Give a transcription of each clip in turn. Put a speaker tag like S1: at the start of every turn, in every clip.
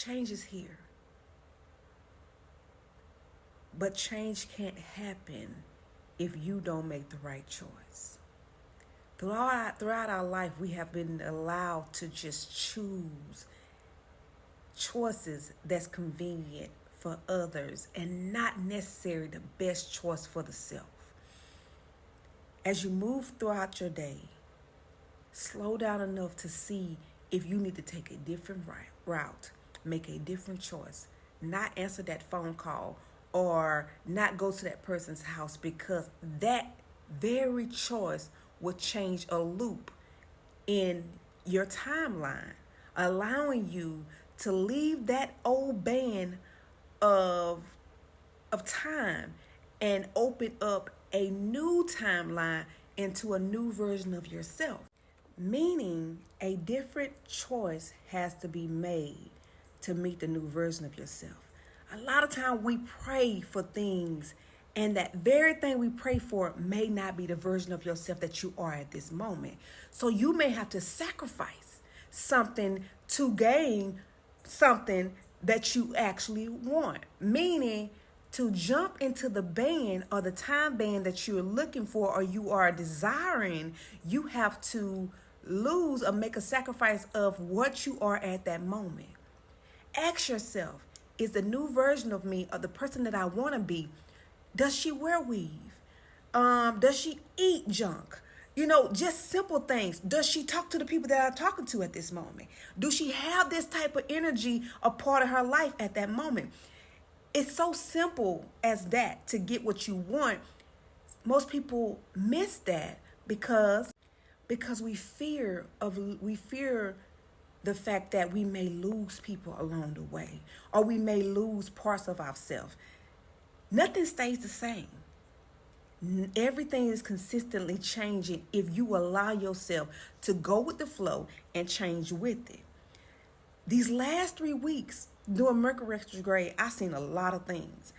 S1: Change is here. But change can't happen if you don't make the right choice. Throughout our life, we have been allowed to just choose choices that's convenient for others and not necessarily the best choice for the self. As you move throughout your day, slow down enough to see if you need to take a different route, make a different choice, not answer that phone call or not go to that person's house, because that very choice will change a loop in your timeline, allowing you to leave that old band of time and open up a new timeline into a new version of yourself. Meaning a different choice has to be made to meet the new version of yourself. A lot of time we pray for things, and that very thing we pray for may not be the version of yourself that you are at this moment. So you may have to sacrifice something to gain something that you actually want. Meaning, to jump into the band or the time band that you're looking for or you are desiring, you have to lose or make a sacrifice of what you are at that moment. Ask yourself, is the new version of me or the person that I want to be, does she wear weave? Does she eat junk? Just simple things. Does she talk to the people that I'm talking to at this moment? Do she have this type of energy a part of her life at that moment? It's so simple as that to get what you want. Most people miss that because we fear the fact that we may lose people along the way, or we may lose parts of ourselves. Nothing stays the same. Everything is consistently changing if you allow yourself to go with the flow and change with it. These last 3 weeks during Mercury retrograde, I seen a lot of things.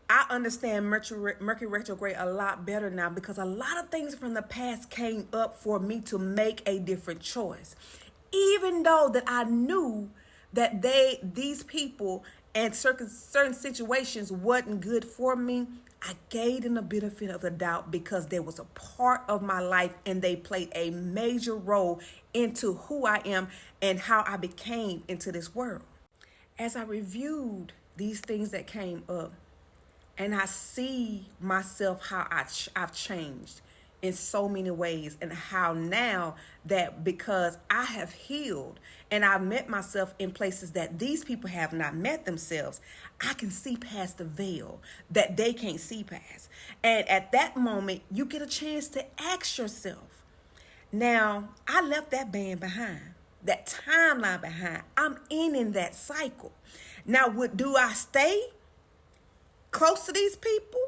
S1: I understand Mercury retrograde a lot better now, because a lot of things from the past came up for me to make a different choice. Even though that I knew that these people and certain situations wasn't good for me, I gave them the benefit of the doubt because there was a part of my life and they played a major role into who I am and how I became into this world. As I reviewed these things that came up, and I see myself how I've changed in so many ways, and how now that because I have healed and I've met myself in places that these people have not met themselves, I can see past the veil that they can't see past. And at that moment, you get a chance to ask yourself, now, I left that band behind, that timeline behind. I'm in that cycle. Now, do I stay close to these people?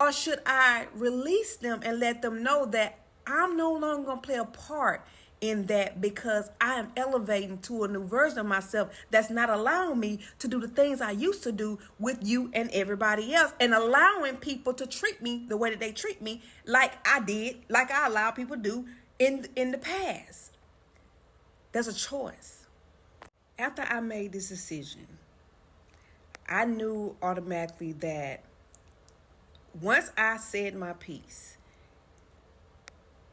S1: Or should I release them and let them know that I'm no longer going to play a part in that, because I am elevating to a new version of myself that's not allowing me to do the things I used to do with you and everybody else, and allowing people to treat me the way that they treat me, like I allow people to do in the past. There's a choice. After I made this decision, I knew automatically that once I said my piece,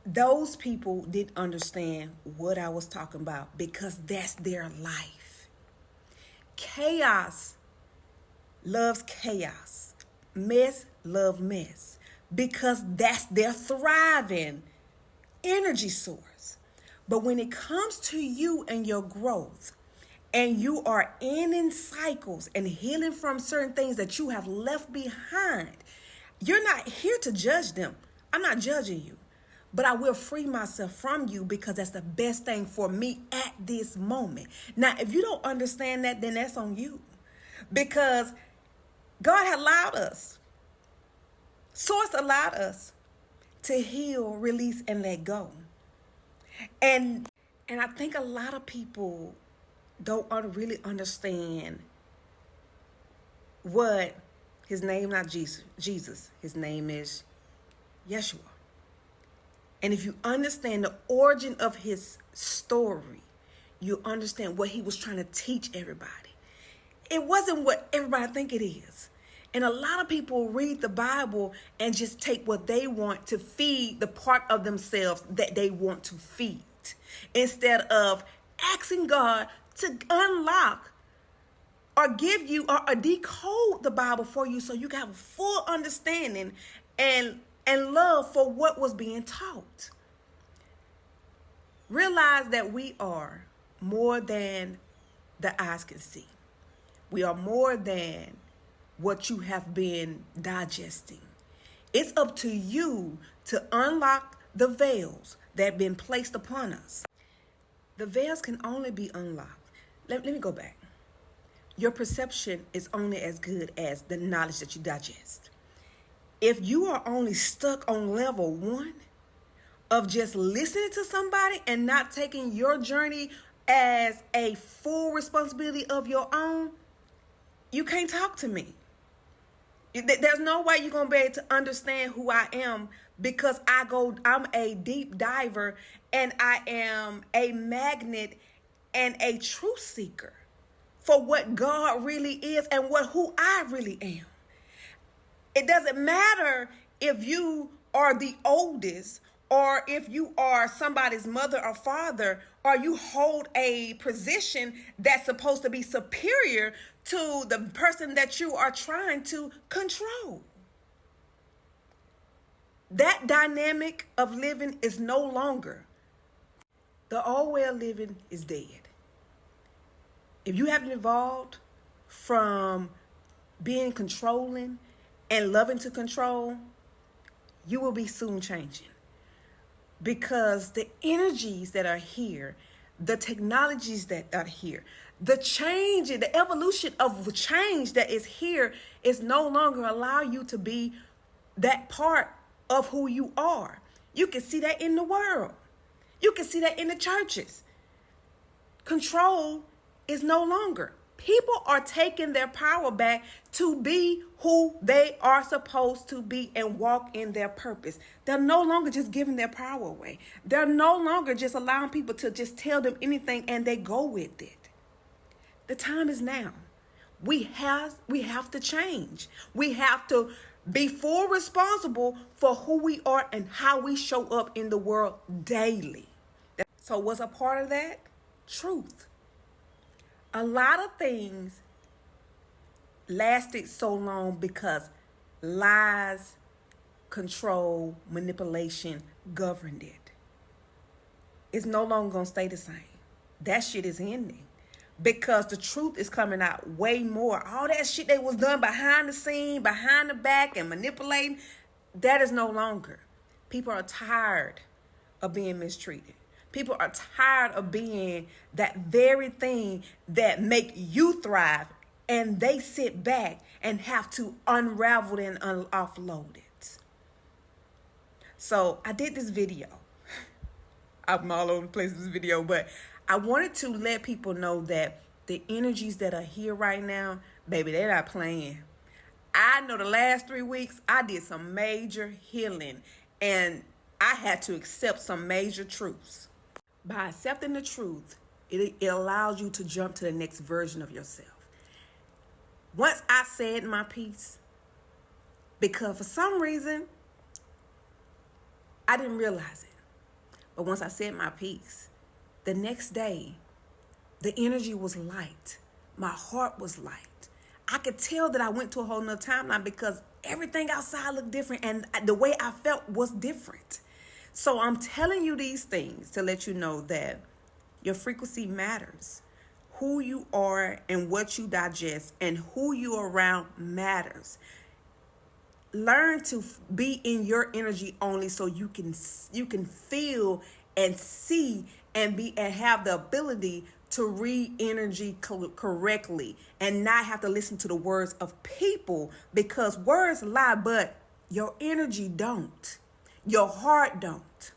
S1: those people didn't understand what I was talking about, because that's their life. Chaos loves chaos. Mess loves mess, because that's their thriving energy source. But when it comes to you and your growth, and you are in cycles and healing from certain things that you have left behind, you're not here to judge them. I'm not judging you, but I will free myself from you, because that's the best thing for me at this moment. Now, if you don't understand that, then that's on you, because God had allowed us, Source allowed us to heal, release, and let go. And I think a lot of people don't really understand what his name, not Jesus, his name is Yeshua. And if you understand the origin of his story, you understand what he was trying to teach everybody. It wasn't what everybody think it is. And a lot of people read the Bible and just take what they want to feed the part of themselves that they want to feed, instead of asking God to unlock or give you or decode the Bible for you so you can have a full understanding and love for what was being taught. Realize that we are more than the eyes can see. We are more than what you have been digesting. It's up to you to unlock the veils that have been placed upon us. The veils can only be unlocked. Let me go back. Your perception is only as good as the knowledge that you digest. If you are only stuck on level 1 of just listening to somebody and not taking your journey as a full responsibility of your own, you can't talk to me. There's no way you're going to be able to understand who I am, because I'm a deep diver and I am a magnet and a truth seeker for what God really is and who I really am. It doesn't matter if you are the oldest, or if you are somebody's mother or father, or you hold a position that's supposed to be superior to the person that you are trying to control. That dynamic of living is no longer. The old way of living is dead. If you haven't evolved from being controlling and loving to control, you will be soon changing. Because the energies that are here, the technologies that are here, the change, the evolution of change that is here is no longer allow you to be that part of who you are. You can see that in the world. You can see that in the churches. Control is no longer. People are taking their power back to be who they are supposed to be and walk in their purpose. They're no longer just giving their power away. They're no longer just allowing people to just tell them anything and they go with it. The time is now. We have to change. We have to be full responsible for who we are and how we show up in the world daily. So what's a part of that? Truth. A lot of things lasted so long because lies, control, manipulation governed it. It's no longer going to stay the same. That shit is ending because the truth is coming out way more. All that shit that was done behind the scene, behind the back, and manipulating, that is no longer. People are tired of being mistreated. People are tired of being that very thing that make you thrive, and they sit back and have to unravel and offload it. So I did this video. I'm all over the place in this video, but I wanted to let people know that the energies that are here right now, baby, they're not playing. I know the last 3 weeks, I did some major healing, and I had to accept some major truths. By accepting the truth, it allows you to jump to the next version of yourself. Once I said my piece, because for some reason, I didn't realize it. But once I said my piece, the next day, the energy was light. My heart was light. I could tell that I went to a whole nother timeline because everything outside looked different and the way I felt was different. So I'm telling you these things to let you know that your frequency matters. Who you are and what you digest and who you are around matters. Learn to be in your energy only so you can feel and see and have the ability to read energy correctly and not have to listen to the words of people, because words lie, but your energy don't. Your heart don't.